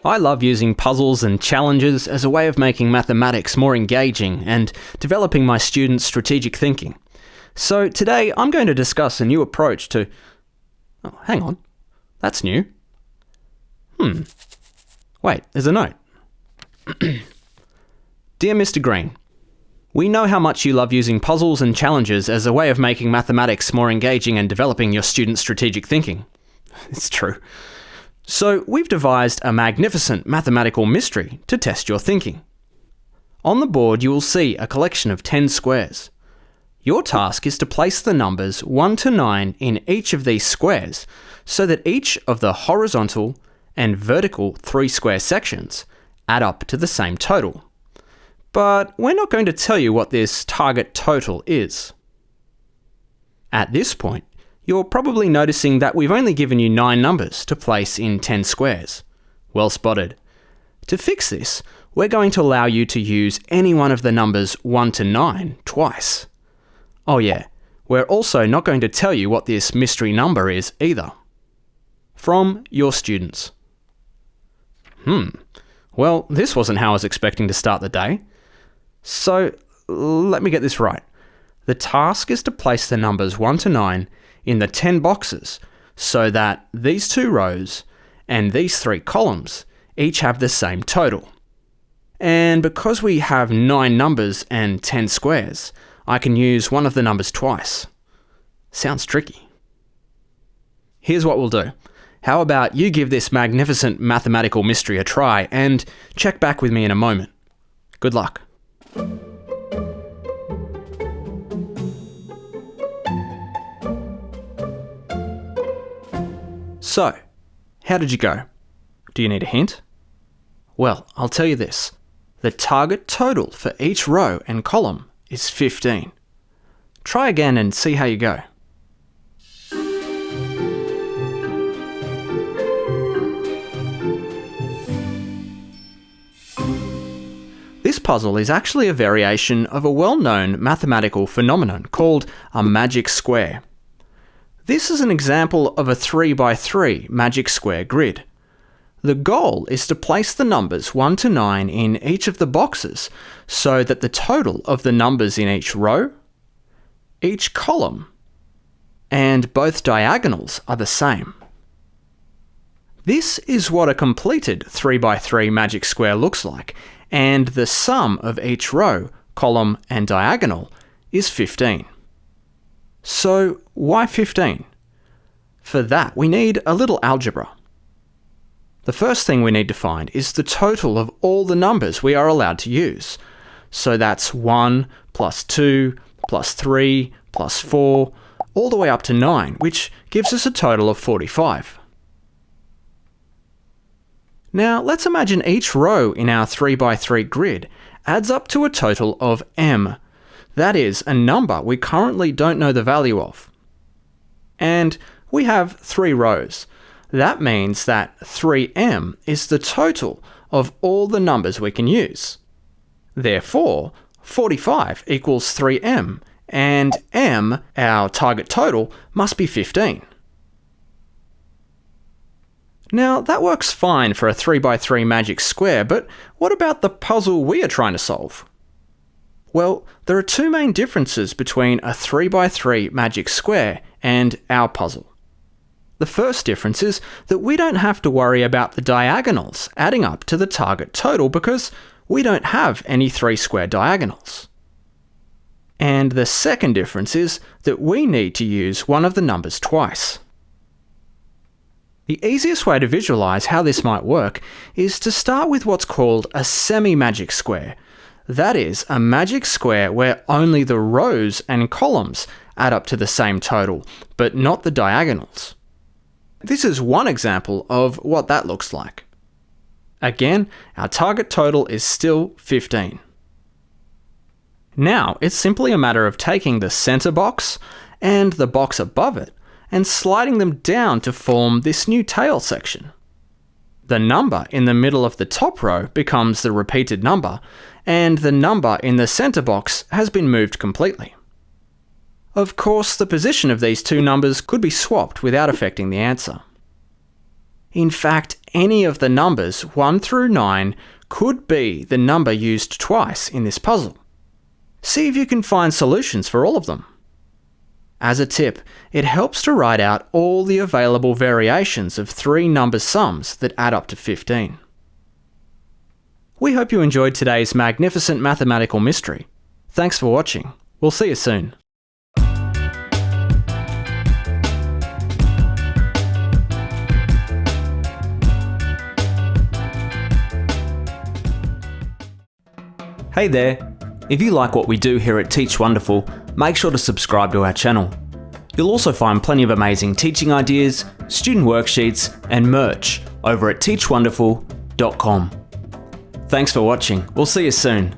I love using puzzles and challenges as a way of making mathematics more engaging and developing my students' strategic thinking. So today I'm going to discuss a new approach to... Oh, hang on. That's new. Wait, there's a note. Dear Mr. Green, we know how much you love using puzzles and challenges as a way of making mathematics more engaging and developing your students' strategic thinking. It's true. So we've devised a magnificent mathematical mystery to test your thinking. On the board you will see a collection of 10 squares. Your task is to place the numbers 1 to 9 in each of these squares so that each of the horizontal and vertical 3-square sections add up to the same total. But we're not going to tell you what this target total is. At this point, you're probably noticing that we've only given you 9 numbers to place in 10 squares. Well spotted. To fix this, we're going to allow you to use any one of the numbers 1 to 9 twice. Oh yeah, we're also not going to tell you what this mystery number is either. From your students. Well, this wasn't how I was expecting to start the day. So, let me get this right. The task is to place the numbers 1 to 9 in the 10 boxes so that these 2 rows and these 3 columns each have the same total. And because we have 9 numbers and 10 squares, I can use one of the numbers twice. Sounds tricky. Here's what we'll do. How about you give this magnificent mathematical mystery a try and check back with me in a moment. Good luck. So, how did you go? Do you need a hint? Well, I'll tell you this. The target total for each row and column is 15. Try again and see how you go. This puzzle is actually a variation of a well-known mathematical phenomenon called a magic square. This is an example of a 3x3 magic square grid. The goal is to place the numbers 1 to 9 in each of the boxes so that the total of the numbers in each row, each column, and both diagonals are the same. This is what a completed 3x3 magic square looks like, and the sum of each row, column, and diagonal is 15. So why 15? For that, we need a little algebra. The first thing we need to find is the total of all the numbers we are allowed to use. So that's 1 plus 2 plus 3 plus 4, all the way up to 9, which gives us a total of 45. Now let's imagine each row in our 3x3 grid adds up to a total of m. That is, a number we currently don't know the value of. And we have 3 rows. That means that 3m is the total of all the numbers we can use. Therefore, 45 equals 3m, and m, our target total, must be 15. Now, that works fine for a 3x3 magic square, but what about the puzzle we are trying to solve? Well, there are 2 main differences between a 3x3 magic square and our puzzle. The first difference is that we don't have to worry about the diagonals adding up to the target total because we don't have any 3-square diagonals. And the second difference is that we need to use one of the numbers twice. The easiest way to visualize how this might work is to start with what's called a semi-magic square. That is, a magic square where only the rows and columns add up to the same total, but not the diagonals. This is one example of what that looks like. Again, our target total is still 15. Now, it's simply a matter of taking the center box and the box above it and sliding them down to form this new tail section. The number in the middle of the top row becomes the repeated number, and the number in the center box has been moved completely. Of course, the position of these 2 numbers could be swapped without affecting the answer. In fact, any of the numbers 1 through 9 could be the number used twice in this puzzle. See if you can find solutions for all of them. As a tip, it helps to write out all the available variations of 3 number sums that add up to 15. We hope you enjoyed today's magnificent mathematical mystery. Thanks for watching. We'll see you soon. Hey there! If you like what we do here at Teach Wonderful, make sure to subscribe to our channel. You'll also find plenty of amazing teaching ideas, student worksheets, and merch over at teachwonderful.com. Thanks for watching. We'll see you soon.